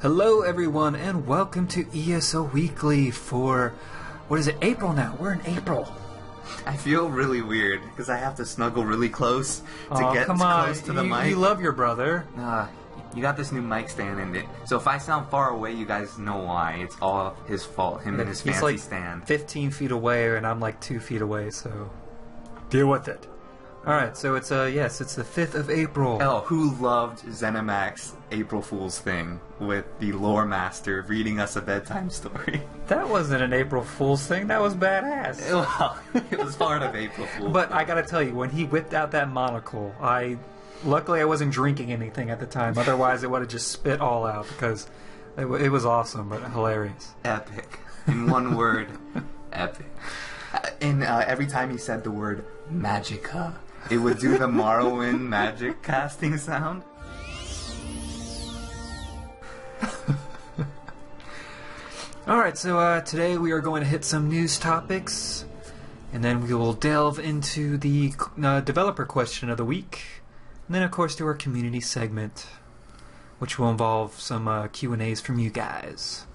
Hello everyone and welcome to ESO Weekly for, what is it, April now? We're in April. I feel really weird because I have to snuggle really close to get close to the mic. You love your brother. You got this new mic stand in it, so if I sound far away, you guys know why. It's all his fault, him and his fancy like stand. 15 feet away and I'm like 2 feet away, so deal with it. Alright, so it's yes, it's the 5th of April. Oh, who loved ZeniMax's April Fool's thing with the lore master reading us a bedtime story? That wasn't an April Fool's thing, that was badass. Well, it was part of April Fool's. But I gotta tell you, when he whipped out that monocle, luckily I wasn't drinking anything at the time, otherwise it would have just spit all out because it was awesome, but hilarious. Epic. In one word, epic. And every time he said the word Magica, it would do the Morrowind magic casting sound. Alright, so today we are going to hit some news topics, and then we will delve into the developer question of the week, and then of course do our community segment, which will involve some Q&As from you guys.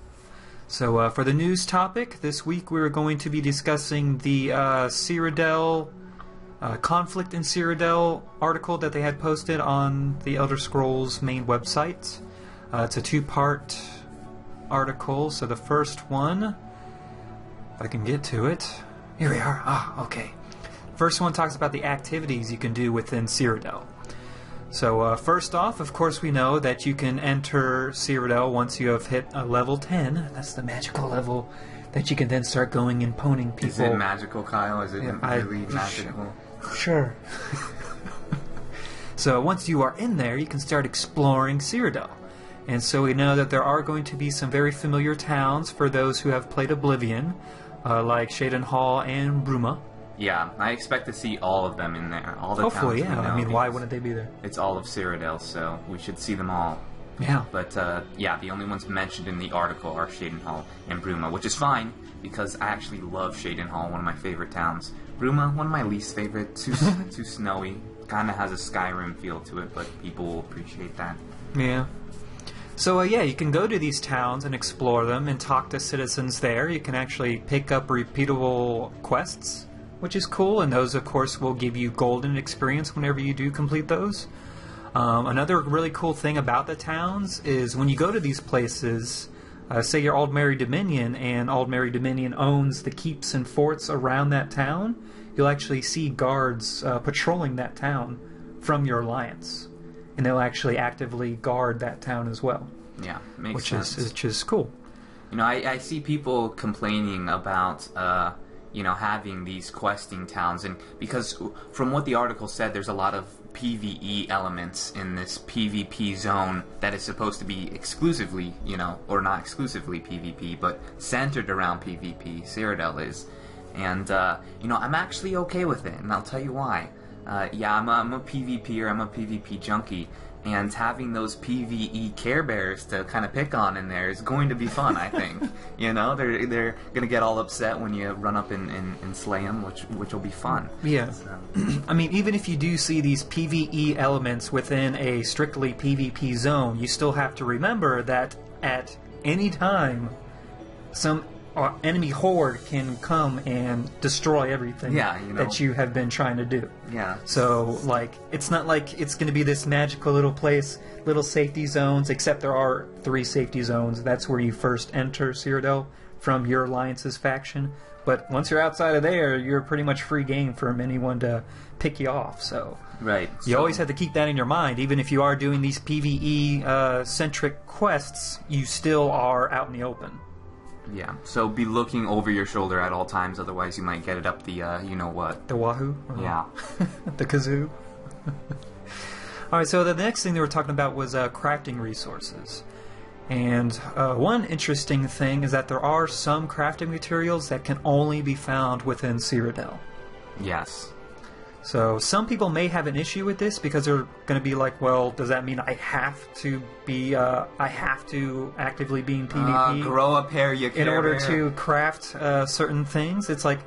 So for the news topic, this week we're going to be discussing the Cyrodiil conflict in Cyrodiil article that they had posted on the Elder Scrolls main website. It's a two-part article, so the first one, if I can get to it, here we are. Okay. First one talks about the activities you can do within Cyrodiil. So first off, of course we know that you can enter Cyrodiil once you have hit a level 10. That's the magical level that you can then start going and poning people. Is it magical, Kyle? Is it really magical? Sure. So once you are in there, you can start exploring Cyrodiil. And so we know that there are going to be some very familiar towns for those who have played Oblivion, like Shaden Hall and Bruma. Yeah, I expect to see all of them in there. All the Hopefully, towns. Yeah. I mean, why wouldn't they be there? It's all of Cyrodiil, so we should see them all. Yeah. But, yeah, the only ones mentioned in the article are Shaden Hall and Bruma, which is fine, because I actually love Shaden Hall, one of my favorite towns. Bruma, one of my least favorite, too snowy. Kind of has a Skyrim feel to it, but people will appreciate that. Yeah. So, yeah, you can go to these towns and explore them and talk to citizens there. You can actually pick up repeatable quests, which is cool, and those, of course, will give you golden experience whenever you do complete those. Another really cool thing about the towns is when you go to these places, say you're Aldmeri Dominion, and Aldmeri Dominion owns the keeps and forts around that town, you'll actually see guards patrolling that town from your alliance. And they'll actually actively guard that town as well. Yeah, makes sense. Which is cool. You know, I see people complaining about, you know, having these questing towns, and because from what the article said, there's a lot of PvE elements in this PvP zone that is supposed to be exclusively, you know, or not exclusively PvP, but centered around PvP. Cyrodiil is. And, you know, I'm actually okay with it, and I'll tell you why. Yeah, I'm a PvPer, I'm a PvP junkie, and having those PvE careberes to kind of pick on in there is going to be fun, I think. You know, they're going to get all upset when you run up and slay them, which will be fun. Yeah. So. I mean, even if you do see these PvE elements within a strictly PvP zone, you still have to remember that at any time, some enemy horde can come and destroy everything that you have been trying to do. Yeah. So, like, it's not like it's going to be this magical little place, little safety zones, except there are 3 safety zones. That's where you first enter Cyrodiil from your alliance's faction. But once you're outside of there, you're pretty much free game for anyone to pick you off. So right. You always have to keep that in your mind. Even if you are doing these PvE-centric quests, you still are out in the open. Yeah, so be looking over your shoulder at all times, otherwise you might get it up the, you-know-what. The wahoo? Yeah. The kazoo? Alright, so the next thing they were talking about was crafting resources. And one interesting thing is that there are some crafting materials that can only be found within Cyrodiil. Yes. So some people may have an issue with this because they're going to be like, well, does that mean I have to actively be in PvP? Grow a pair, you in order to craft certain things? It's like,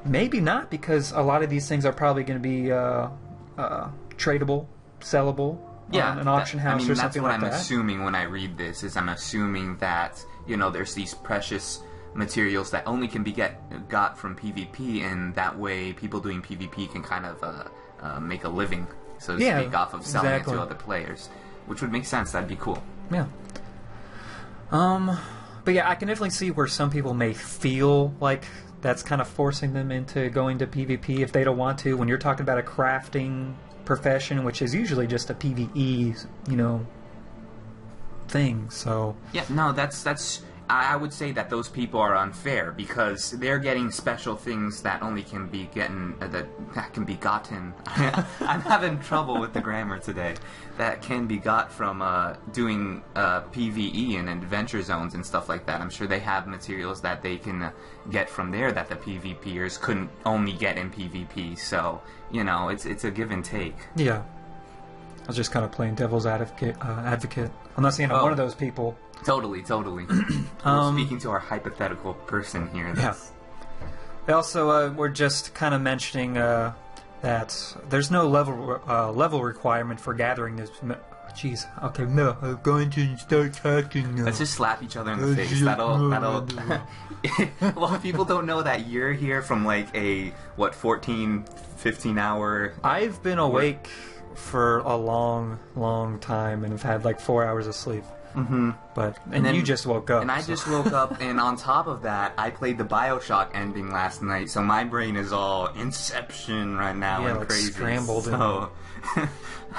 maybe not, because a lot of these things are probably going to be tradable, sellable, on an auction house or something like that. That's what I'm assuming when I read this, is I'm assuming that, there's these precious materials that only can be got from PvP, and that way people doing PvP can kind of make a living, so to speak, off of selling it to other players, which would make sense. That'd be cool. Yeah. But yeah, I can definitely see where some people may feel like that's kind of forcing them into going to PvP if they don't want to. When you're talking about a crafting profession, which is usually just a PvE, thing. So yeah, no, that's. I would say that those people are unfair because they're getting special things that only can be that can be gotten. I'm having trouble with the grammar today. That can be got from doing PvE and adventure zones and stuff like that. I'm sure they have materials that they can get from there that the PvPers couldn't only get in PvP. So it's a give and take. Yeah, I was just kind of playing devil's advocate. I'm not saying I'm one of those people. Totally. We're speaking to our hypothetical person here. Yeah. Also, we're just kind of mentioning that there's no level requirement for gathering this. Jeez. Okay, no, I'm going to start talking now. Let's just slap each other in the face. That'll. Well, people don't know that you're here from like a 14, 15 hour. I've been awake for a long time and have had like 4 hours of sleep. Mm-hmm. And then you just woke up. And I just woke up, and on top of that, I played the BioShock ending last night, so my brain is all Inception right now and like crazy. Scrambled. So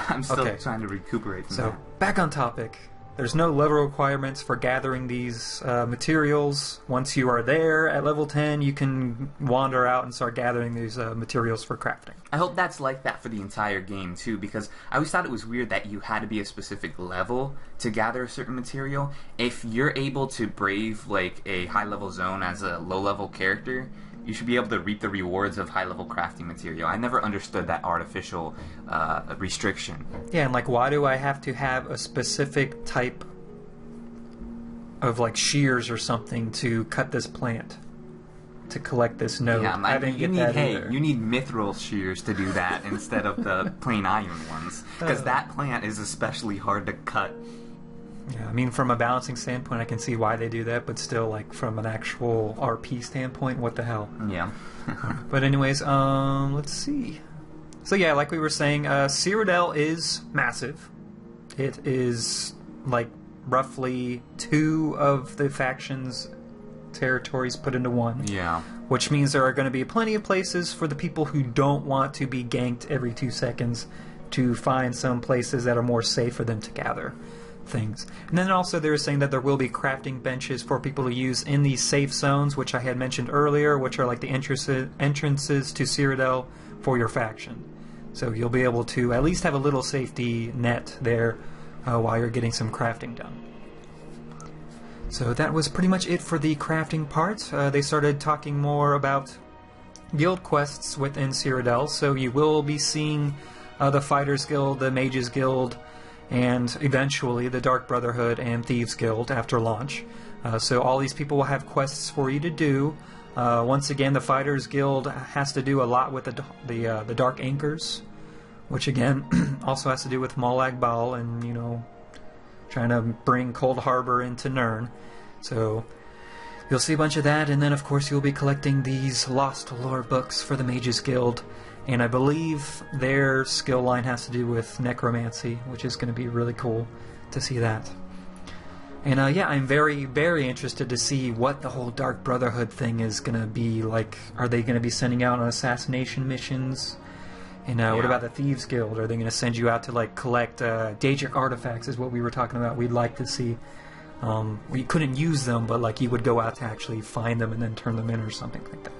I'm still trying to recuperate from that. So back on topic. There's no level requirements for gathering these materials. Once you are there at level 10, you can wander out and start gathering these materials for crafting. I hope that's like that for the entire game, too, because I always thought it was weird that you had to be a specific level to gather a certain material. If you're able to brave, like, a high-level zone as a low-level character, you should be able to reap the rewards of high-level crafting material. I never understood that artificial restriction. Yeah, and, like, why do I have to have a specific type of, like, shears or something to cut this plant? To collect this node. Yeah, I didn't get that either. You need mithril shears to do that instead of the plain iron ones. Because that plant is especially hard to cut. Yeah, I mean, from a balancing standpoint, I can see why they do that, but still, like, from an actual RP standpoint, what the hell? Yeah. But anyways, let's see. So yeah, like we were saying, Cyrodiil is massive. It is, like, roughly 2 of the factions' territories put into one. Yeah. Which means there are going to be plenty of places for the people who don't want to be ganked every 2 seconds to find some places that are more safe for them to gather things. And then also they were saying that there will be crafting benches for people to use in these safe zones, which I had mentioned earlier, which are like the entrances to Cyrodiil for your faction. So you'll be able to at least have a little safety net there while you're getting some crafting done. So that was pretty much it for the crafting part. They started talking more about guild quests within Cyrodiil, so you will be seeing the Fighters Guild, the Mages Guild, and eventually the Dark Brotherhood and Thieves Guild after launch. So all these people will have quests for you to do. Once again, the Fighters Guild has to do a lot with the Dark Anchors, which again also has to do with Molag Bal and, you know, trying to bring Cold Harbor into Nirn. So you'll see a bunch of that, and then of course you'll be collecting these Lost Lore books for the Mages Guild, and I believe their skill line has to do with necromancy, which is going to be really cool to see that. And yeah, I'm very, very interested to see what the whole Dark Brotherhood thing is going to be like. Are they going to be sending out on assassination missions? And what about the Thieves Guild? Are they going to send you out to like collect Daedric artifacts is what we were talking about. We'd like to see. We couldn't use them, but like you would go out to actually find them and then turn them in or something like that.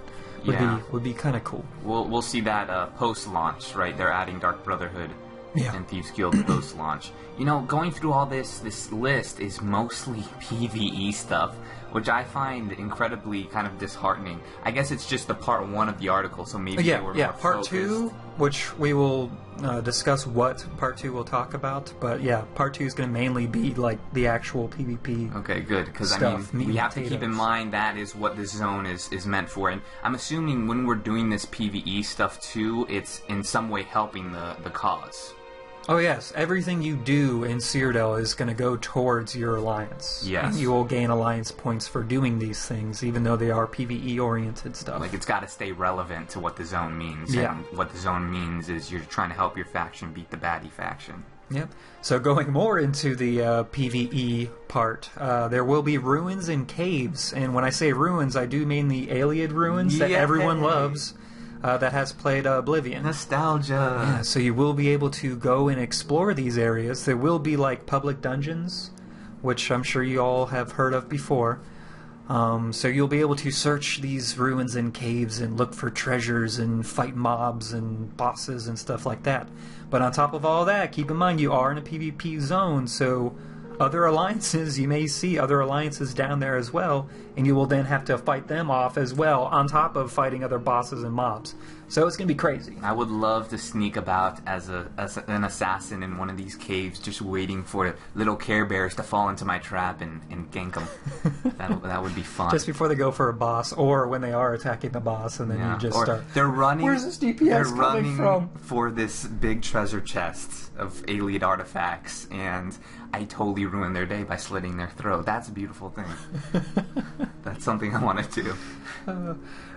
Would be kind of cool. We'll see that post-launch, right? They're adding Dark Brotherhood and Thieves Guild post-launch. You know, going through all this list is mostly PvE stuff, which I find incredibly kind of disheartening. I guess it's just the part 1 of the article, so maybe they were more part focused. 2, which we will discuss what part 2 we'll talk about, but yeah, part 2 is going to mainly be like the actual PvP. Okay, good, because I mean, we have to keep in mind that is what this zone is meant for, and I'm assuming when we're doing this PvE stuff too, it's in some way helping the cause. Oh yes, everything you do in Cyrodiil is going to go towards your alliance. Yes. And you will gain alliance points for doing these things, even though they are PvE-oriented stuff. Like, it's got to stay relevant to what the zone means. Yeah. And what the zone means is you're trying to help your faction beat the baddie faction. Yep. So going more into the PvE part, there will be ruins and caves. And when I say ruins, I do mean the Iliad ruins that everyone loves. That has played Oblivion. Nostalgia. Yeah, so you will be able to go and explore these areas. There will be like public dungeons, which I'm sure you all have heard of before. So you'll be able to search these ruins and caves and look for treasures and fight mobs and bosses and stuff like that. But on top of all that, keep in mind you are in a PvP zone, so other alliances, you may see other alliances down there as well, and you will then have to fight them off as well, on top of fighting other bosses and mobs. So it's going to be crazy. I would love to sneak about as an assassin in one of these caves, just waiting for little Care Bears to fall into my trap and gank them. that would be fun. Just before they go for a boss, or when they are attacking the boss, and then you just start... They're running... Where's this DPS coming from? For this big treasure chest of Iliad artifacts, and I totally ruined their day by slitting their throat. That's a beautiful thing. That's something I want to do.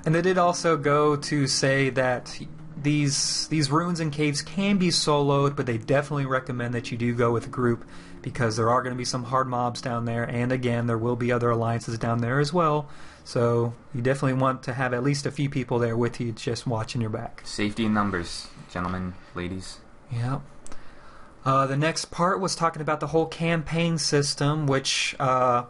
And they did also go to say that these ruins and caves can be soloed, but they definitely recommend that you do go with a group, because there are going to be some hard mobs down there, and again, there will be other alliances down there as well. So you definitely want to have at least a few people there with you, just watching your back. Safety in numbers, gentlemen, ladies. Yeah. The next part was talking about the whole campaign system, which... the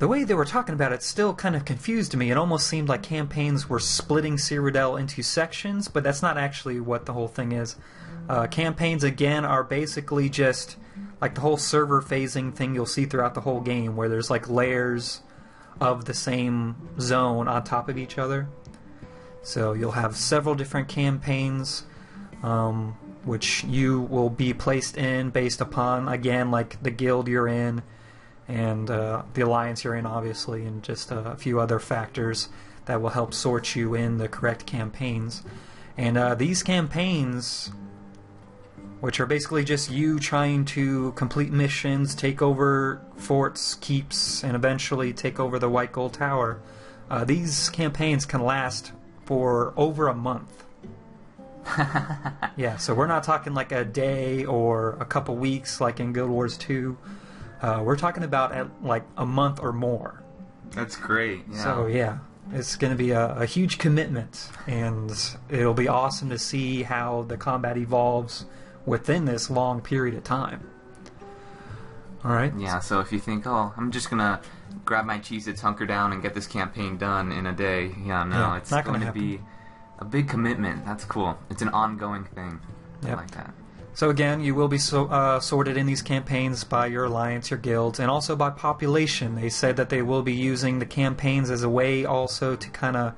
way they were talking about it still kind of confused me. It almost seemed like campaigns were splitting Cyrodiil into sections, but that's not actually what the whole thing is. Campaigns, again, are basically just like the whole server phasing thing you'll see throughout the whole game, where there's like layers of the same zone on top of each other. So you'll have several different campaigns, which you will be placed in based upon, again, like the guild you're in, and the alliance you're in, obviously, and just a few other factors that will help sort you in the correct campaigns. And these campaigns, which are basically just you trying to complete missions, take over forts, keeps, and eventually take over the White Gold Tower, these campaigns can last for over a month. Yeah, so we're not talking like a day or a couple weeks like in Guild Wars 2. We're talking about like a month or more. That's great. Yeah. So yeah, it's going to be a huge commitment, and it'll be awesome to see how the combat evolves within this long period of time. All right. Yeah. So if you think, oh, I'm just gonna grab my Cheez-Its, hunker down, and get this campaign done in a day, no, it's not going to happen. be a big commitment. That's cool. It's an ongoing thing. Yep. I like that. So again, you will be sorted in these campaigns by your alliance, your guilds, and also by population. They said that they will be using the campaigns as a way also to kind of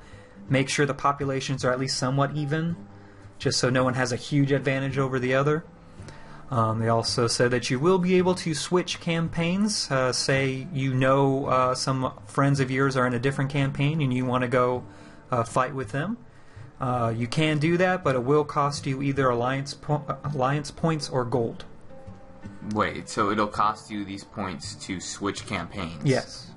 make sure the populations are at least somewhat even, just so no one has a huge advantage over the other. They also said that you will be able to switch campaigns. Say you know some friends of yours are in a different campaign and you want to go fight with them. You can do that, but it will cost you either alliance points or gold. Wait, so it'll cost you these points to switch campaigns? Yes.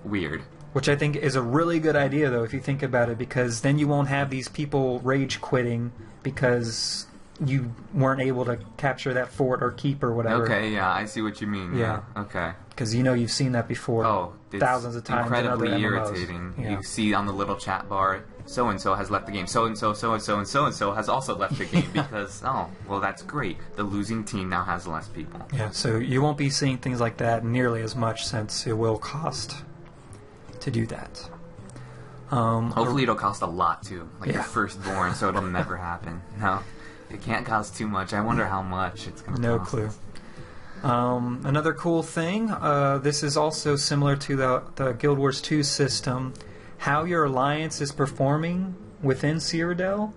Weird. Which I think is a really good idea, though, if you think about it, because then you won't have these people rage quitting because you weren't able to capture that fort or keep or whatever. Okay, yeah, I see what you mean. Yeah. Okay. Because you know you've seen that before. Oh, it's thousands of times. incredibly in other MMOs. irritating. Yeah. You see on the little chat bar, so and so has left the game. So and so, and so has also left the game because that's great. The losing team now has less people. Yeah, so you won't be seeing things like that nearly as much since it will cost to do that. Hopefully it'll cost a lot too, like your Yeah. firstborn, so it'll never happen. No, it can't cost too much. I wonder how much it's going to No cost. clue. Another cool thing, this is also similar to the Guild Wars 2 system. How your alliance is performing within Cyrodiil,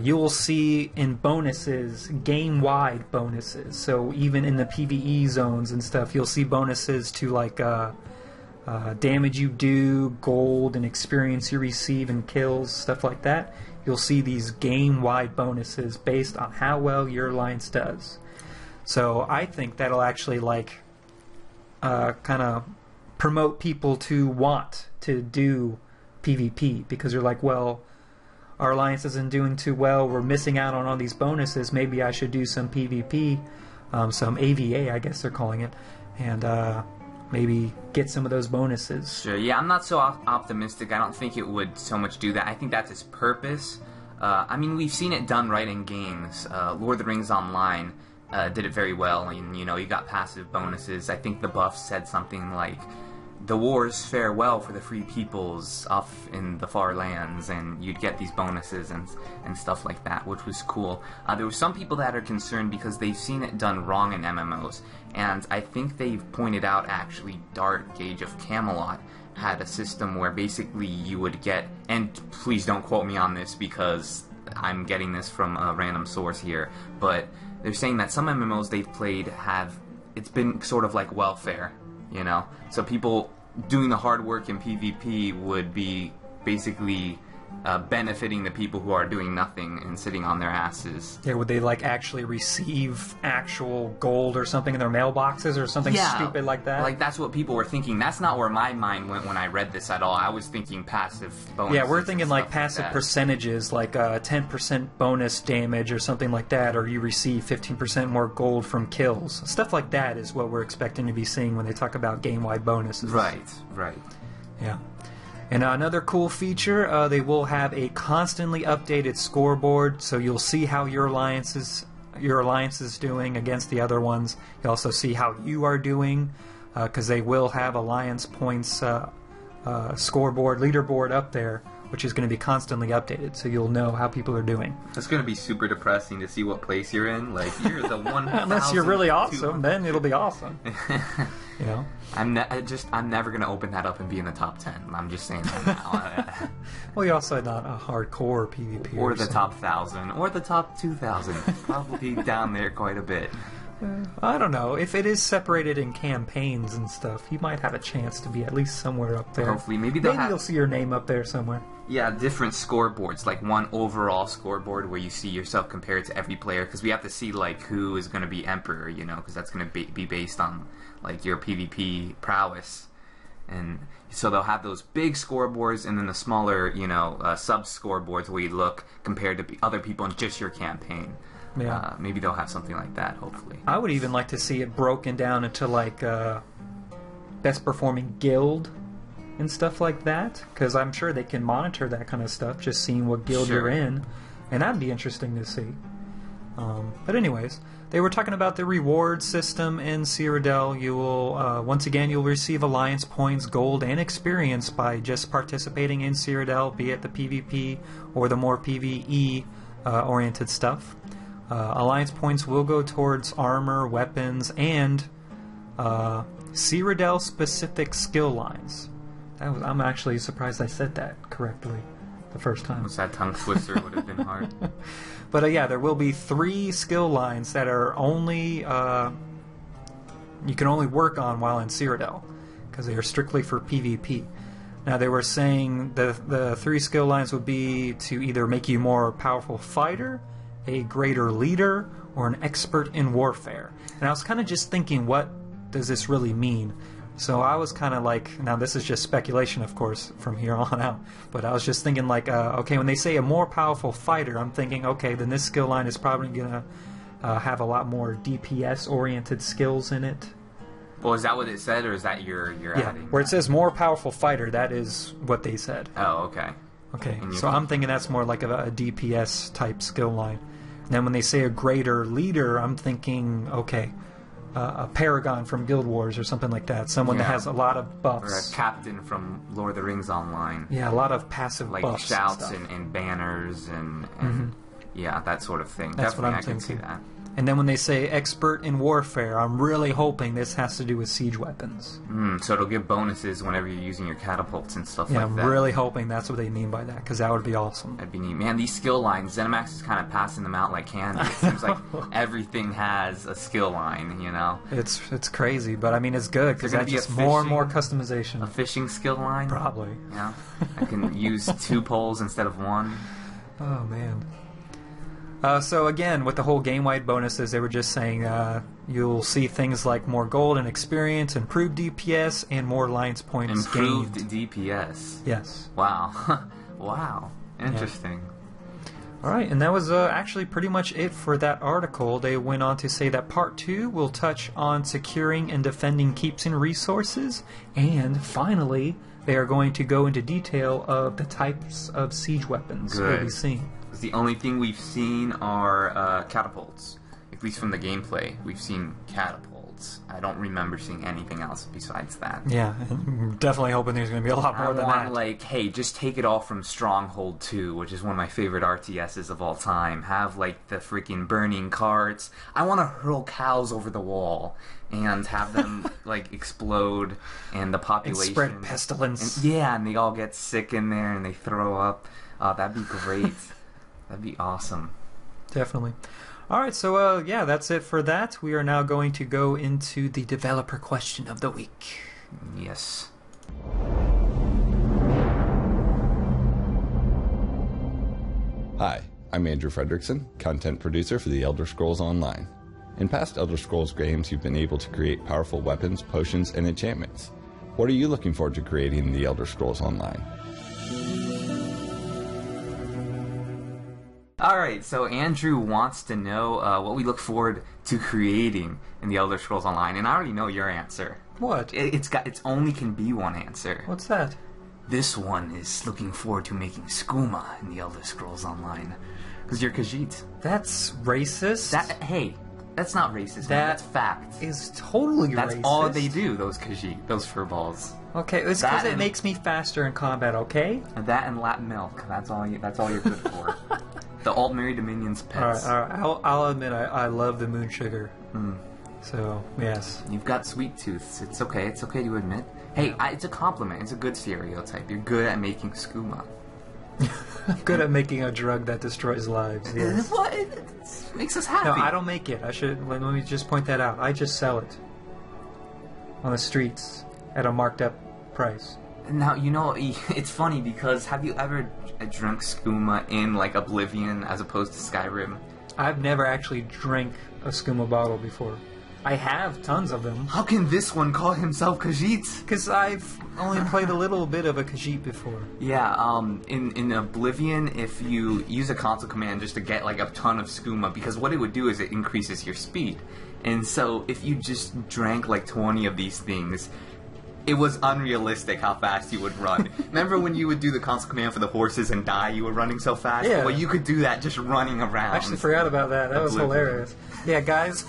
you will see in bonuses, game-wide bonuses. So even in the PvE zones and stuff, you'll see bonuses to like damage you do, gold, and experience you receive, and kills, stuff like that. you'll see these game-wide bonuses based on how well your alliance does. So I think that'll actually kind of promote people to want to do PvP, because you're like, well, our alliance isn't doing too well, we're missing out on all these bonuses, maybe I should do some PvP, some AVA I guess they're calling it, and maybe get some of those bonuses. Sure, yeah, I'm not so optimistic. I don't think it would so much do that. I think that's its purpose. I mean, we've seen it done right in games. Lord of the Rings Online did it very well, and you got passive bonuses. I think the buff said something like, the wars fare well for the free peoples off in the far lands, and you'd get these bonuses and stuff like that, which was cool. There were some people that are concerned because they've seen it done wrong in MMOs, and I think they've pointed out actually Dark Age of Camelot had a system where basically you would get, and please don't quote me on this because I'm getting this from a random source here, but they're saying that some MMOs they've played it's been sort of like welfare. So people doing the hard work in PvP would be basically benefiting the people who are doing nothing and sitting on their asses. Yeah, would they actually receive actual gold or something in their mailboxes or something stupid like that? Like that's what people were thinking. That's not where my mind went when I read this at all. I was thinking passive bonuses. Yeah, we're thinking passive percentages, like a 10% bonus damage or something like that, or you receive 15% more gold from kills. Stuff like that is what we're expecting to be seeing when they talk about game-wide bonuses. Right. Yeah. And another cool feature, they will have a constantly updated scoreboard, so you'll see how your alliance is doing against the other ones. You'll also see how you are doing, because they will have alliance points scoreboard, leaderboard up there, which is going to be constantly updated, so you'll know how people are doing. It's going to be super depressing to see what place you're in. Like, you're the 1,000. Unless you're really awesome, then it'll be awesome. I'm never going to open that up and be in the top 10. I'm just saying that now. Well, you're also not a hardcore PvP. Or the top 1,000. Or the top 2,000. Probably down there quite a bit. I don't know. If it is separated in campaigns and stuff, you might have a chance to be at least somewhere up there. Hopefully. Maybe you'll see your name up there somewhere. Yeah, different scoreboards, like one overall scoreboard where you see yourself compared to every player, because we have to see who is going to be Emperor, because that's going to be based on your PvP prowess. And so they'll have those big scoreboards and then the smaller, sub scoreboards where you look compared to other people in just your campaign. Yeah. Maybe they'll have something like that, hopefully. I would even like to see it broken down into best performing guild and stuff like that, because I'm sure they can monitor that kind of stuff, just seeing what guild you're in, and that'd be interesting to see. But anyways, they were talking about the reward system in Cyrodiil. You will, once again, you'll receive alliance points, gold, and experience by just participating in Cyrodiil, be it the PvP or the more PvE oriented stuff. Alliance points will go towards armor, weapons, and Cyrodiil specific skill lines. I'm actually surprised I said that correctly the first time. That tongue twister would have been hard. But yeah, there will be 3 skill lines that are only you can only work on while in Cyrodiil, because they are strictly for PvP. Now they were saying the 3 skill lines would be to either make you a more powerful fighter, a greater leader, or an expert in warfare. And I was kind of just thinking, what does this really mean? So I was kind of now this is just speculation, of course, from here on out, but I was just thinking okay, when they say a more powerful fighter, I'm thinking, okay, then this skill line is probably going to have a lot more DPS-oriented skills in it. Well, is that what it said, or is that you're adding? Where it says more powerful fighter, that is what they said. Oh, okay. Okay, so I'm thinking that's more like a DPS-type skill line. And then when they say a greater leader, I'm thinking, okay, a Paragon from Guild Wars or something like that. Someone that has a lot of buffs. Or a captain from Lord of the Rings Online. Yeah, a lot of passive buffs. Shouts and banners and yeah, that sort of thing. That's Definitely, what I'm thinking. I can see that. And then when they say expert in warfare, I'm really hoping this has to do with siege weapons. So it'll give bonuses whenever you're using your catapults and stuff like that. Yeah, I'm really hoping that's what they mean by that, because that would be awesome. That'd be neat. Man, these skill lines, ZeniMax is kind of passing them out like candy. It seems like everything has a skill line, It's crazy, but I mean, it's good, because that's just more and more customization. A fishing skill line? Probably. Yeah. I can use 2 poles instead of 1. Oh, man. So again, with the whole game-wide bonuses, they were just saying you'll see things like more gold and experience, improved DPS, and more alliance points Improved gained. DPS. Yes. Wow. Wow. Interesting. All right, and that was actually pretty much it for that article. They went on to say that Part 2 will touch on securing and defending keeps and resources, and finally, they are going to go into detail of the types of siege weapons we'll be seeing. The only thing we've seen are catapults. At least from the gameplay, we've seen catapults. I don't remember seeing anything else besides that. Yeah, I'm definitely hoping there's going to be a lot more than that. Like, hey, just take it all from Stronghold 2, which is one of my favorite RTSs of all time. Have, like, the freaking burning carts. I want to hurl cows over the wall and have them, like, explode and the population... And spread pestilence. And they all get sick in there and they throw up. That'd be great. That'd be awesome. Definitely. Alright, so yeah, that's it for that. We are now going to go into the developer question of the week. Yes. Hi, I'm Andrew Fredrickson, content producer for The Elder Scrolls Online. In past Elder Scrolls games, you've been able to create powerful weapons, potions, and enchantments. What are you looking forward to creating in The Elder Scrolls Online? Alright, so Andrew wants to know what we look forward to creating in the Elder Scrolls Online, and I already know your answer. What? It's only can be one answer. What's that? This one is looking forward to making skooma in the Elder Scrolls Online. Because you're Khajiit. That's racist. Hey, that's not racist, man. That's fact. Is totally racist. That's all they do, those Khajiit, those furballs. Okay, it's because it makes me faster in combat, okay? That and lap milk. That's all you're good for. The Altmerry Dominion's pets. All right. I'll admit I love the moon sugar. So, yes. You've got sweet tooths. It's okay. It's okay to admit. Hey, it's a compliment. It's a good stereotype. You're good at making skooma. I'm good at making a drug that destroys lives. Yes. What? It makes us happy. No, I don't make it. Let me just point that out. I just sell it on the streets at a marked up price. Now, you know, it's funny because have you ever drunk skooma in, like, Oblivion as opposed to Skyrim? I've never actually drank a skooma bottle before. I have tons of them. How can this one call himself Khajiit? Because I've only played a little bit of a Khajiit before. Yeah, in Oblivion, if you use a console command just to get, like, a ton of skooma, because what it would do is it increases your speed. And so, if you just drank, like, 20 of these things... It was unrealistic how fast you would run. Remember when you would do the console command for the horses and die, you were running so fast? Yeah. Well, you could do that just running around. I actually forgot about that. That was hilarious. Yeah, guys,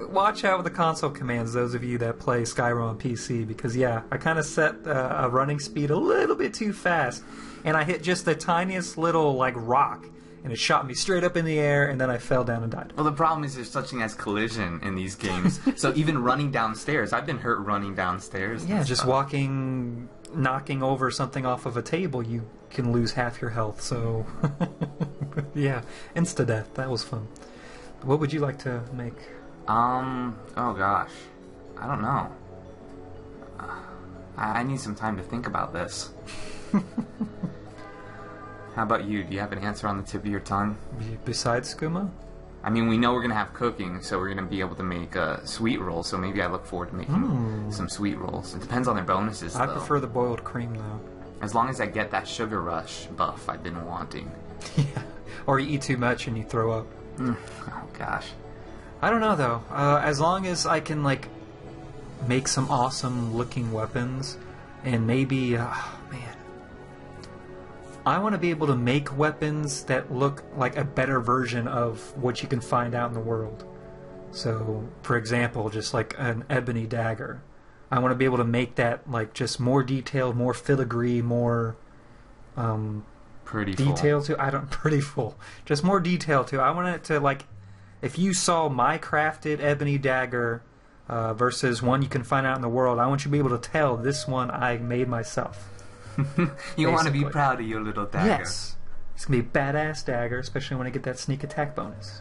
watch out with the console commands, those of you that play Skyrim on PC, because, yeah, I kind of set a running speed a little bit too fast, and I hit just the tiniest little, like, rock. And it shot me straight up in the air, and then I fell down and died. Well, the problem is there's such thing as collision in these games. So even running downstairs, I've been hurt running downstairs. Yeah, just walking, knocking over something off of a table, you can lose half your health. So, yeah, insta-death. That was fun. What would you like to make? Oh gosh. I don't know. I need some time to think about this. How about you? Do you have an answer on the tip of your tongue? Besides skooma? I mean, we know we're going to have cooking, so we're going to be able to make sweet rolls, so maybe I look forward to making some sweet rolls. It depends on their bonuses, though. I prefer the boiled cream, though. As long as I get that sugar rush buff I've been wanting. Yeah. Or you eat too much and you throw up. Oh, gosh. I don't know, though. As long as I can, like, make some awesome-looking weapons, and maybe... man... I want to be able to make weapons that look like a better version of what you can find out in the world. So, for example, just like an ebony dagger. I want to be able to make that like just more detailed, more filigree, more pretty detail full. Pretty full. Just more detail to. I want it to like, if you saw my crafted ebony dagger versus one you can find out in the world, I want you to be able to tell this one I made myself. You want to be proud of your little dagger. Yes. It's going to be a badass dagger, especially when I get that sneak attack bonus.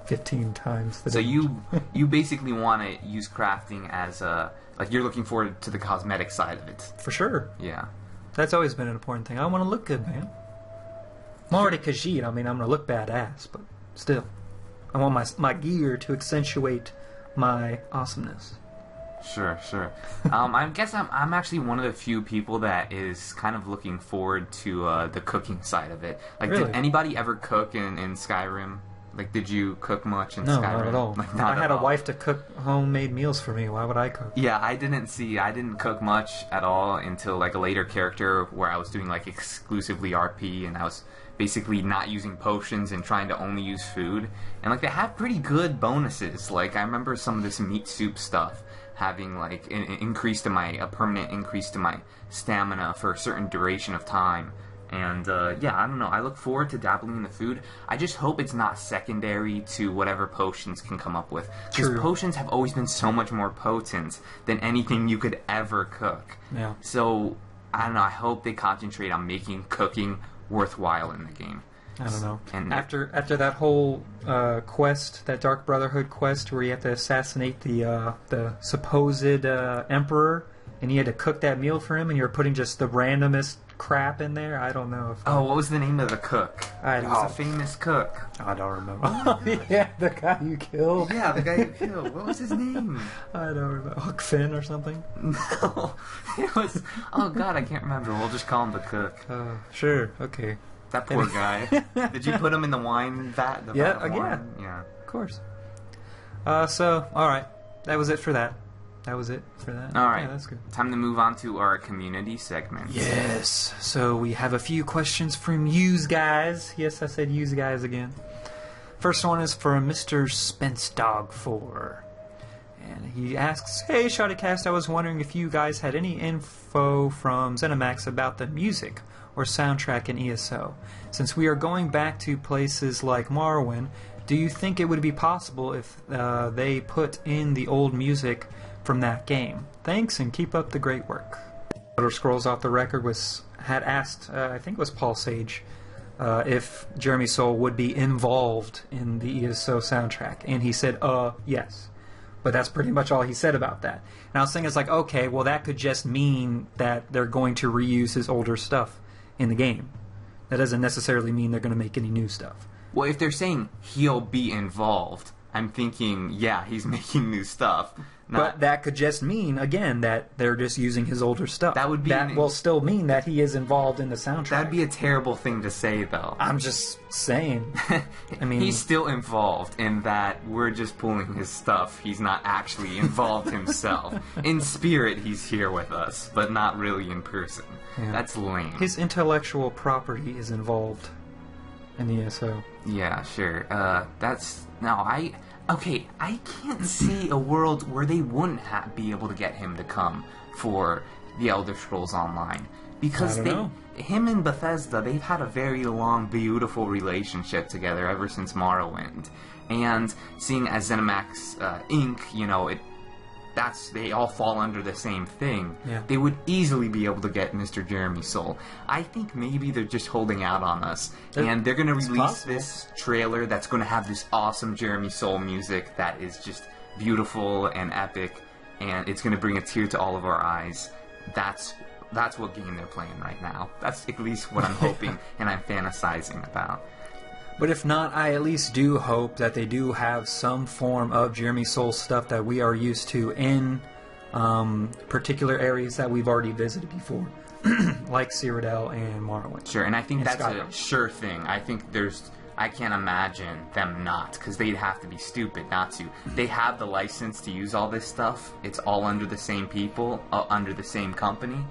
15 times the damage. So you basically want to use crafting as a... Like, you're looking forward to the cosmetic side of it. For sure. Yeah. That's always been an important thing. I want to look good, man. I'm already Khajiit. I mean, I'm gonna look badass, but still, I want my gear to accentuate my awesomeness. Sure. I guess I'm actually one of the few people that is kind of looking forward to the cooking side of it. Like, Really? Did anybody ever cook in Skyrim? Like, did you cook much in No, Skyrim? not at all. Like, I had a wife to cook homemade meals for me. Why would I cook? Yeah, I didn't cook much at all until like a later character where I was doing like exclusively RP, and I was basically not using potions and trying to only use food. And like, they have pretty good bonuses. Like, I remember some of this meat soup stuff having like a permanent increase to my stamina for a certain duration of time. And yeah, I don't know. I look forward to dabbling in the food. I just hope it's not secondary to whatever potions can come up with. Because potions have always been so much more potent than anything you could ever cook. Yeah. So, I don't know. I hope they concentrate on making cooking worthwhile in the game. I don't know. And after that whole quest, that Dark Brotherhood quest, where you have to assassinate the supposed emperor, and you had to cook that meal for him, and you're putting just the randomest crap in there. I don't know if. What was the name of the cook? He was a famous cook. I don't remember. Yeah, the guy you killed. Yeah, the guy you killed. What was his name? I don't remember. Huck Finn or something. No, it was. Oh God, I can't remember. We'll just call him the cook. Sure. Okay. That poor guy. Did you put him in the wine vat? Yeah, wine? Yeah. Of course. So, alright. That was it for that. All right. Yeah, that's good. Time to move on to our community segment. Yes. So, we have a few questions from yous guys. Yes, I said yous guys again. First one is from Mr. SpenceDog4. And he asks, "Hey, Shottycast, I was wondering if you guys had any info from ZeniMax about the music or soundtrack in ESO. Since we are going back to places like Morrowind, do you think it would be possible if they put in the old music from that game? Thanks, and keep up the great work." Elder Scrolls Off the Record had asked, I think it was Paul Sage, if Jeremy Soule would be involved in the ESO soundtrack, and he said, yes. But that's pretty much all he said about that. And I was thinking, it's like, okay, well, that could just mean that they're going to reuse his older stuff in the game. That doesn't necessarily mean they're going to make any new stuff. Well, if they're saying he'll be involved, I'm thinking, yeah, he's making new stuff. But that could just mean, again, that they're just using his older stuff. That will still mean that he is involved in the soundtrack. That'd be a terrible thing to say, though. I'm just saying. I mean, he's still involved in that we're just pulling his stuff. He's not actually involved himself. In spirit, he's here with us, but not really in person. Yeah. That's lame. His intellectual property is involved in the ESO. Yeah, sure. Okay, I can't see a world where they wouldn't be able to get him to come for the Elder Scrolls Online. Because him and Bethesda, they've had a very long, beautiful relationship together ever since Morrowind. And seeing as ZeniMax Inc., they all fall under the same thing. Yeah. They would easily be able to get Mr. Jeremy Soule. I think maybe they're just holding out on us, and they're going to release this trailer that's going to have this awesome Jeremy Soule music that is just beautiful and epic, and it's going to bring a tear to all of our eyes. That's what game they're playing right now. That's at least what I'm hoping and I'm fantasizing about. But if not, I at least do hope that they do have some form of Jeremy Soule stuff that we are used to in particular areas that we've already visited before, like Cyrodiil and Morrowind. Sure, and I think that's Skyrim. A sure thing. I think I can't imagine them not, because they'd have to be stupid not to. They have the license to use all this stuff. It's all under the same people, under the same company.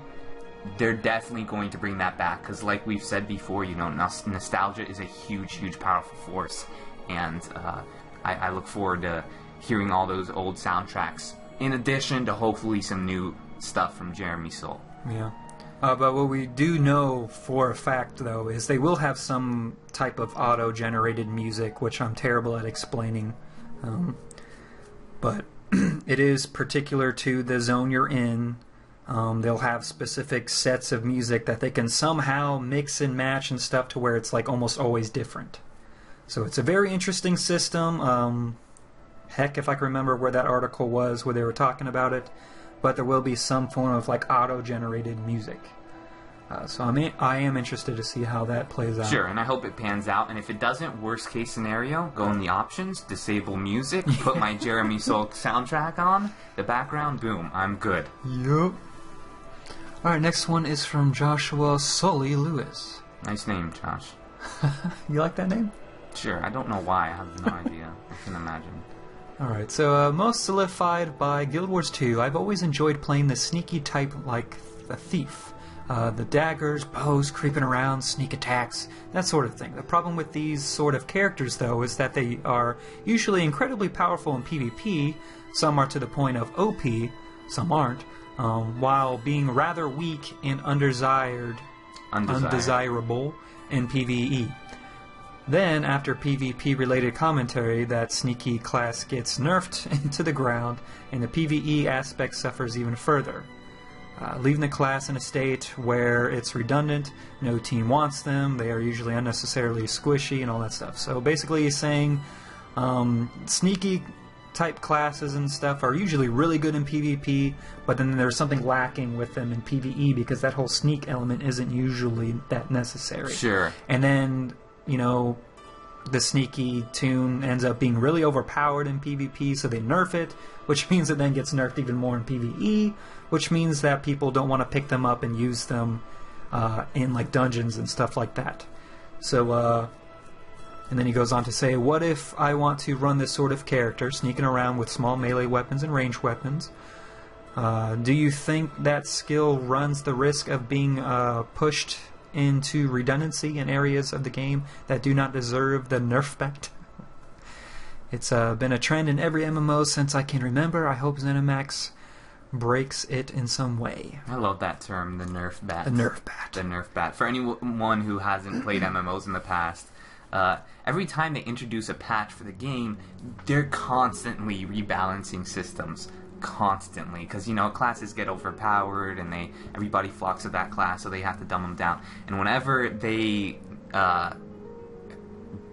They're definitely going to bring that back, because like we've said before, nostalgia is a huge, huge, powerful force, and I look forward to hearing all those old soundtracks, in addition to hopefully some new stuff from Jeremy Soule. Yeah. But what we do know for a fact, though, is they will have some type of auto-generated music, which I'm terrible at explaining. But it is particular to the zone you're in. They'll have specific sets of music that they can somehow mix and match and stuff to where it's like almost always different. So it's a very interesting system. Heck, if I can remember where that article was where they were talking about it. But there will be some form of like auto-generated music. So I am interested to see how that plays out. Sure, and I hope it pans out. And if it doesn't, worst case scenario, go in the options, disable music, put my Jeremy Soule soundtrack on, the background, boom, I'm good. Yup. Alright, next one is from Joshua Sully Lewis. Nice name, Josh. You like that name? Sure, I don't know why, I have no idea. I can imagine. Alright, so most solidified by Guild Wars 2, I've always enjoyed playing the sneaky type like a thief. The daggers, bows, creeping around, sneak attacks, that sort of thing. The problem with these sort of characters, though, is that they are usually incredibly powerful in PvP, some are to the point of OP, some aren't, while being rather weak and undesirable in PvE. Then, after PvP-related commentary, that sneaky class gets nerfed into the ground, and the PvE aspect suffers even further. Leaving the class in a state where it's redundant, no team wants them, they are usually unnecessarily squishy and all that stuff. So basically he's saying sneaky type classes and stuff are usually really good in PvP, but then there's something lacking with them in PvE because that whole sneak element isn't usually that necessary. Sure. And then, you know, the sneaky tune ends up being really overpowered in PvP, so they nerf it, which means it then gets nerfed even more in PvE, which means that people don't want to pick them up and use them in like dungeons and stuff like that. So, and then he goes on to say, what if I want to run this sort of character, sneaking around with small melee weapons and ranged weapons? Do you think that skill runs the risk of being pushed into redundancy in areas of the game that do not deserve the nerf back? It's been a trend in every MMO since I can remember. I hope ZeniMax breaks it in some way. I love that term, the nerf bat. The nerf bat. The nerf bat. For anyone who hasn't played MMOs in the past, every time they introduce a patch for the game, they're constantly rebalancing systems. Constantly, because you know classes get overpowered and everybody flocks to that class, so they have to dumb them down. And whenever they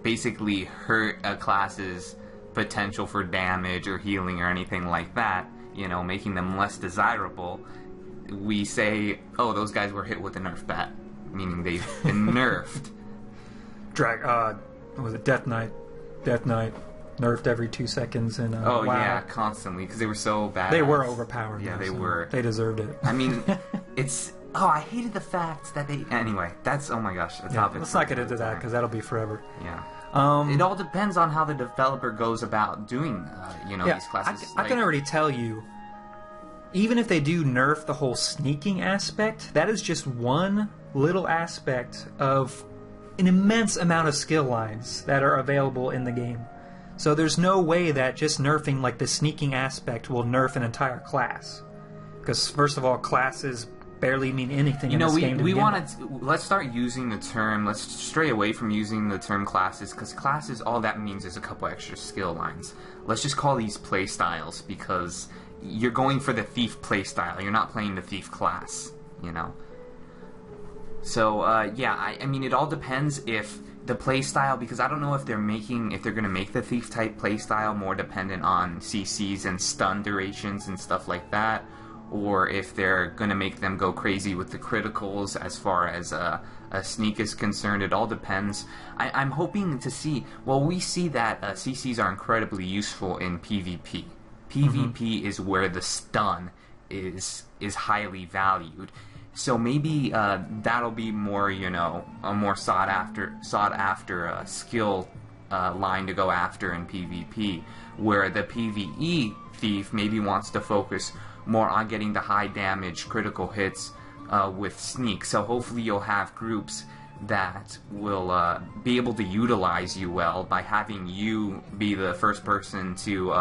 basically hurt a class's potential for damage or healing or anything like that, you know, making them less desirable, we say, oh, those guys were hit with a nerf bat, meaning they've been nerfed. What was it? Death Knight. Nerfed every 2 seconds and oh wow. Yeah, constantly, because they were so bad. They were overpowered. Yeah, though, they so were. They deserved it. I mean, it's I hated the fact that they. Anyway, that's oh my gosh, a topic. Let's not get into that because that'll be forever. Yeah. It all depends on how the developer goes about doing, these classes. I can already tell you, even if they do nerf the whole sneaking aspect, that is just one little aspect of an immense amount of skill lines that are available in the game. So there's no way that just nerfing like the sneaking aspect will nerf an entire class. Because first of all, classes barely mean anything in this game to begin with. Let's start using the term, let's stray away from using the term classes, because classes, all that means is a couple extra skill lines. Let's just call these play styles, because you're going for the thief play style, you're not playing the thief class, you know? So, I mean, it all depends if the playstyle, because I don't know if they're going to make the thief type playstyle more dependent on CCs and stun durations and stuff like that, or if they're going to make them go crazy with the criticals as far as a sneak is concerned. It all depends. I'm hoping to see, well, we see that CCs are incredibly useful in PvP. PvP is where the stun is highly valued. So maybe that'll be more, a more sought after skill line to go after in PvP, where the PvE thief maybe wants to focus more on getting the high damage critical hits with sneak. So hopefully you'll have groups that will be able to utilize you well by having you be the first person to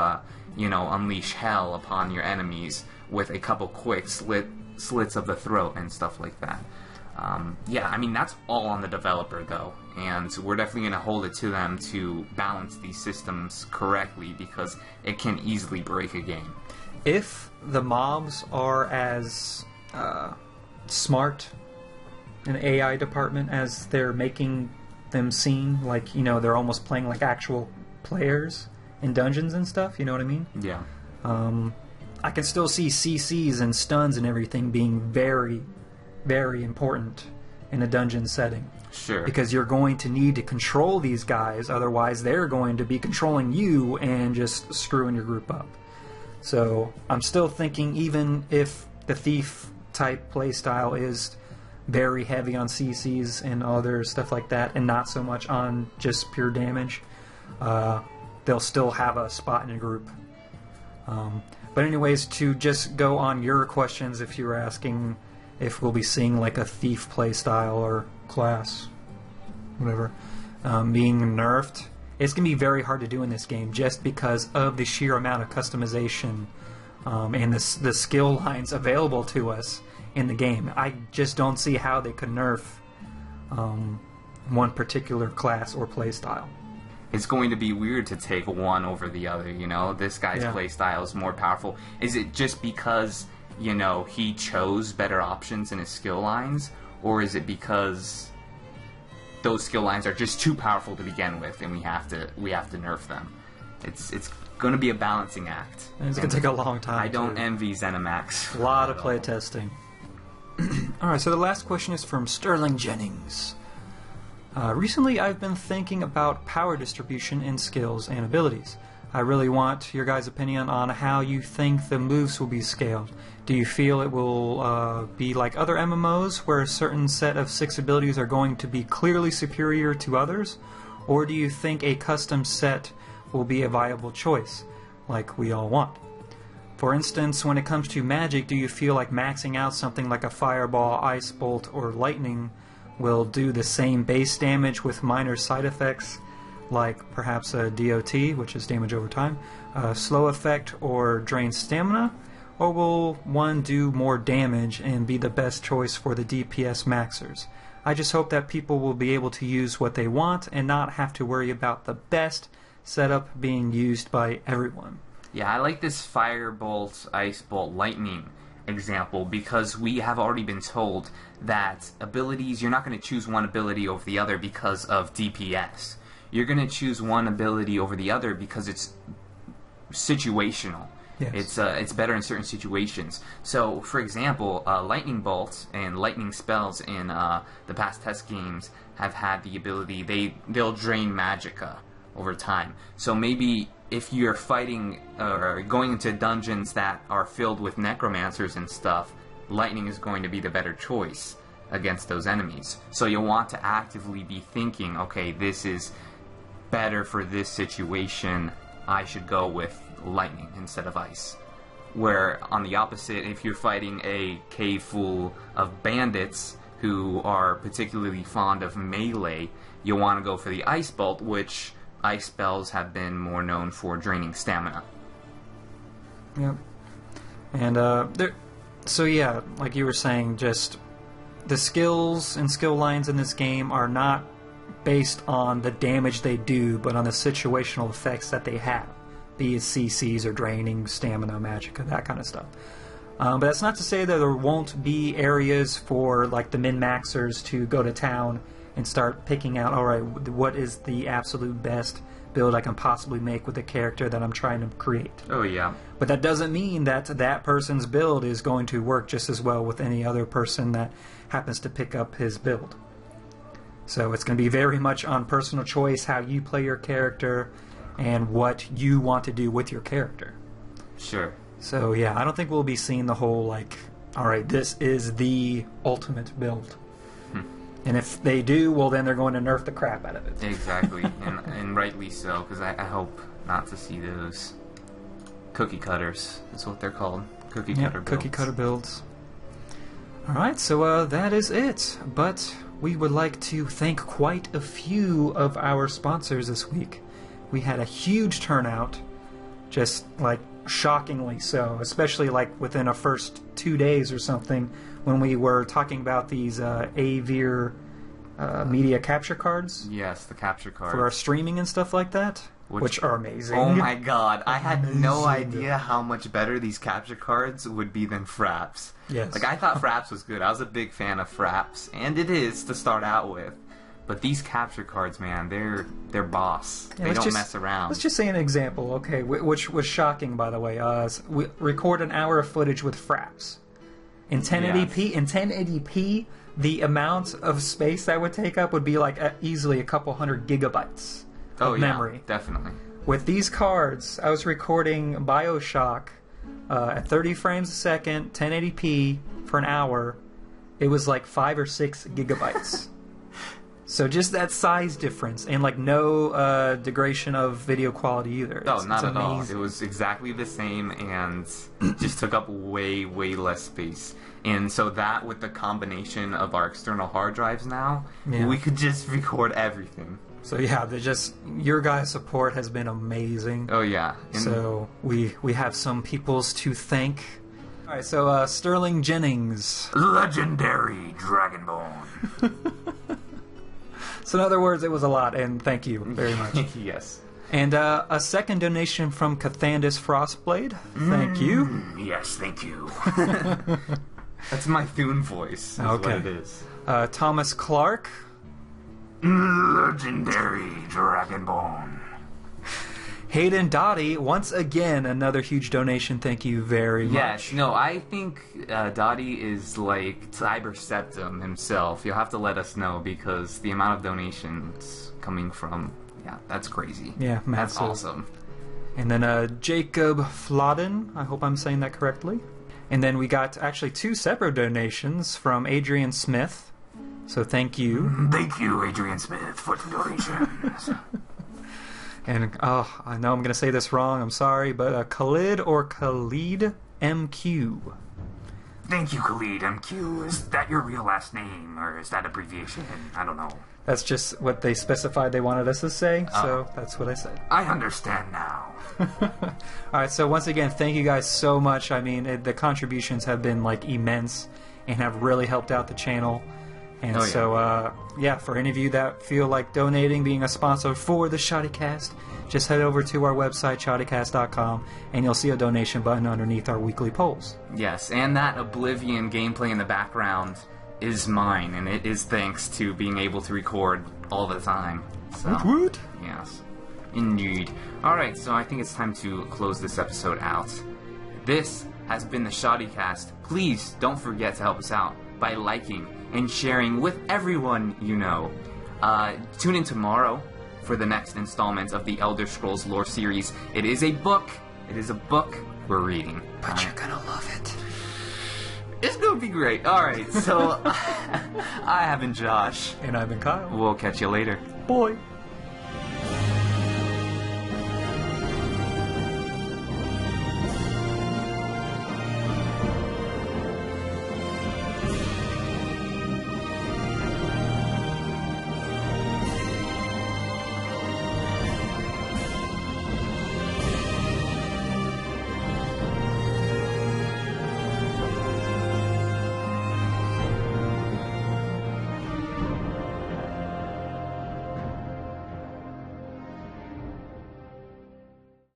unleash hell upon your enemies with a couple quick slits of the throat and stuff like that. I mean, that's all on the developer though, and we're definitely going to hold it to them to balance these systems correctly, because it can easily break a game. If the mobs are as smart in the AI department as they're making them seem, like, they're almost playing like actual players in dungeons and stuff, you know what I mean? Yeah. I can still see CCs and stuns and everything being very, very important in a dungeon setting. Sure. Because you're going to need to control these guys, otherwise they're going to be controlling you and just screwing your group up. So I'm still thinking, even if the thief type playstyle is very heavy on CCs and other stuff like that, and not so much on just pure damage, they'll still have a spot in a group. But anyways, to just go on your questions, if you were asking if we'll be seeing like a thief playstyle or class, whatever, being nerfed, it's going to be very hard to do in this game just because of the sheer amount of customization and the skill lines available to us in the game. I just don't see how they could nerf one particular class or playstyle. It's going to be weird to take one over the other, you know? This guy's playstyle is more powerful. Is it just because, you know, he chose better options in his skill lines? Or is it because those skill lines are just too powerful to begin with and we have to nerf them? It's going to be a balancing act. And it's going to take a long time. I don't envy ZeniMax. A lot of play testing. Alright, so the last question is from Sterling Jennings. Recently, I've been thinking about power distribution in skills and abilities. I really want your guys' opinion on how you think the moves will be scaled. Do you feel it will be like other MMOs, where a certain set of 6 abilities are going to be clearly superior to others? Or do you think a custom set will be a viable choice, like we all want? For instance, when it comes to magic, do you feel like maxing out something like a fireball, ice bolt, or lightning will do the same base damage with minor side effects, like perhaps a DOT, which is damage over time, a slow effect, or drain stamina? Or will one do more damage and be the best choice for the DPS maxers? I just hope that people will be able to use what they want and not have to worry about the best setup being used by everyone. Yeah, I like this firebolt, ice bolt, lightning example because we have already been told that abilities, you're not going to choose one ability over the other because of DPS. You're going to choose one ability over the other because it's situational. Yes. It's better in certain situations. So, for example, lightning bolts and lightning spells in the past test games have had the ability, they'll drain magicka over time. So maybe if you're fighting or going into dungeons that are filled with necromancers and stuff, lightning is going to be the better choice against those enemies. So you'll want to actively be thinking, okay, this is better for this situation, I should go with lightning instead of ice. Where on the opposite, if you're fighting a cave full of bandits who are particularly fond of melee, you'll want to go for the ice bolt, which ice spells have been more known for draining stamina. Yep. And so yeah, like you were saying, just the skills and skill lines in this game are not based on the damage they do, but on the situational effects that they have, be it CCs or draining stamina, magicka, that kind of stuff. But that's not to say that there won't be areas for like the min-maxers to go to town and start picking out, alright, what is the absolute best build I can possibly make with the character that I'm trying to create. Oh yeah. But that doesn't mean that that person's build is going to work just as well with any other person that happens to pick up his build. So it's going to be very much on personal choice, how you play your character, and what you want to do with your character. Sure. So yeah, I don't think we'll be seeing the whole, like, alright, this is the ultimate build. And if they do, well, then they're going to nerf the crap out of it. Exactly, and rightly so, because I hope not to see those cookie cutters. That's what they're called. Cookie cutter builds. Cookie cutter builds. Alright, so that is it. But we would like to thank quite a few of our sponsors this week. We had a huge turnout, just like shockingly so, especially like within our first 2 days or something, when we were talking about these AVIR media capture cards. Yes, the capture cards. For our streaming and stuff like that, which are amazing. Oh my god, I had no idea how much better these capture cards would be than Fraps. Yes. Like, I thought Fraps was good. I was a big fan of Fraps, and it is to start out with. But these capture cards, man, they're boss. Yeah, they don't mess around. Let's just say an example, okay, which was shocking, by the way. We record an hour of footage with Fraps. In 1080p, the amount of space that would take up would be like easily a couple hundred gigabytes of memory. Definitely. With these cards, I was recording BioShock at 30 frames a second, 1080p for an hour. It was like 5 or 6 gigabytes. So just that size difference, and like no degradation of video quality either. Not at all. It was exactly the same, and just took up way, way less space. And so that, with the combination of our external hard drives now, we could just record everything. So yeah, your guys' support has been amazing. Oh yeah. So we have some peoples to thank. All right, so Sterling Jennings, legendary Dragonborn. So in other words, it was a lot, and thank you very much. Yes. And a second donation from Cathandus Frostblade. Thank you. Yes, thank you. That's my Thune voice. Is what it is. Thomas Clark. Legendary Dragonborn. Hayden Dottie, once again, another huge donation. Thank you very much. Yes, no, I think Dottie is like Cyber Septum himself. You'll have to let us know, because the amount of donations coming from, that's crazy. Yeah, massive. That's awesome. And then Jacob Flodden, I hope I'm saying that correctly. And then we got actually 2 separate donations from Adrian Smith. So thank you. Thank you, Adrian Smith, for the donations. And, I know I'm going to say this wrong, I'm sorry, but Khalid MQ. Thank you, Khalid MQ. Is that your real last name, or is that abbreviation? I don't know. That's just what they specified they wanted us to say, so that's what I said. I understand now. Alright, so once again, thank you guys so much. I mean, the contributions have been, like, immense and have really helped out the channel. And for any of you that feel like donating, being a sponsor for the Shoddycast, just head over to our website, shoddycast.com, and you'll see a donation button underneath our weekly polls. Yes, and that Oblivion gameplay in the background is mine, and it is thanks to being able to record all the time. So, woot. Yes, indeed. Alright, so I think it's time to close this episode out. This has been the Shoddycast. Please don't forget to help us out by liking and sharing with everyone you know. Tune in tomorrow for the next installment of the Elder Scrolls lore series. It is a book. It is a book we're reading. But you're gonna love it. It's gonna be great. Alright, so I have been Josh. And I've been Kyle. We'll catch you later. Boy.